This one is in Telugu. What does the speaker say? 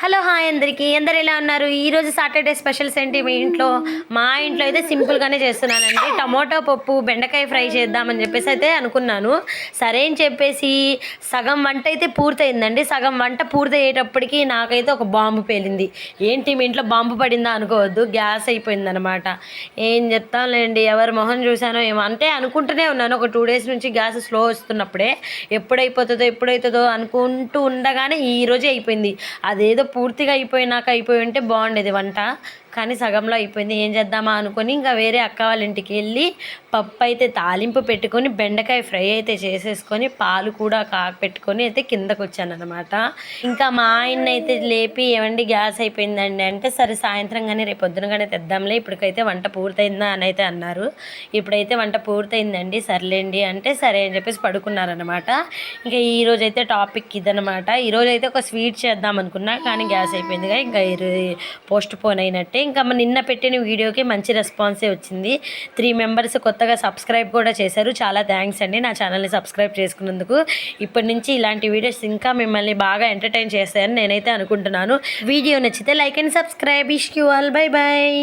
హలో హాయ్ అందరికీ అందరు ఎలా ఉన్నారు? ఈరోజు సాటర్డే స్పెషల్స్ ఏంటి మీ ఇంట్లో? మా ఇంట్లో అయితే సింపుల్గానే చేస్తున్నానండి. టమోటో పప్పు బెండకాయ ఫ్రై చేద్దామని చెప్పేసి అయితే అనుకున్నాను. సరే అని చెప్పేసి సగం వంట అయితే పూర్తయిందండి. సగం వంట పూర్తయ్యేటప్పటికి నాకైతే ఒక బాంబు పేలింది. ఏంటి మీ ఇంట్లో బాంబు పడిందా అనుకోవద్దు, గ్యాస్ అయిపోయిందనమాట. ఏం చెప్తాంలేండి, ఎవరి మొహం చూశానో ఏమో. అంటే అనుకుంటూనే ఉన్నాను ఒక 2 డేస్ నుంచి గ్యాస్ స్లో వస్తున్నప్పుడే ఎప్పుడైతుందో అనుకుంటూ ఉండగానే ఈరోజే అయిపోయింది. అదేదో పూర్తిగా అయిపోయి ఉంటే బాగుండేది వంట, కానీ సగంలో అయిపోయింది. ఏం చేద్దామా అనుకొని ఇంకా వేరే అక్క వాళ్ళ ఇంటికి వెళ్ళి పప్పు అయితే తాలింపు పెట్టుకొని బెండకాయ ఫ్రై అయితే చేసేసుకొని పాలు కూడా పెట్టుకొని అయితే కిందకు వచ్చాను అనమాట. ఇంకా మా ఆయన అయితే లేపి ఏమండి గ్యాస్ అయిపోయిందండి అంటే, సరే సాయంత్రం కానీ రేపు పొద్దున కానీ తెద్దాంలే, ఇప్పటికైతే వంట పూర్తయిందా అని అయితే అన్నారు. ఇప్పుడైతే వంట పూర్తయిందండి, సర్లేండి అంటే సరే అని చెప్పేసి పడుకున్నారనమాట. ఇంకా ఈరోజు అయితే టాపిక్ ఇదనమాట. ఈరోజు అయితే ఒక స్వీట్ చేద్దాం అనుకున్నా, కానీ గ్యాస్ అయిపోయిందిగా ఇంకా పోస్ట్ పోన్ అయినట్టే. ఇంకా నిన్న పెట్టిన వీడియోకి మంచి రెస్పాన్సే వచ్చింది. 3 మెంబర్స్ కొత్తగా సబ్స్క్రైబ్ కూడా చేశారు. చాలా థ్యాంక్స్ అండి నా ఛానల్ని సబ్స్క్రైబ్ చేసుకున్నందుకు. ఇప్పటి నుంచి ఇలాంటి వీడియోస్ ఇంకా మిమ్మల్ని బాగా ఎంటర్టైన్ చేస్తాయని నేనైతే అనుకుంటున్నాను. వీడియో నచ్చితే like and subscribe. See you all, bye bye.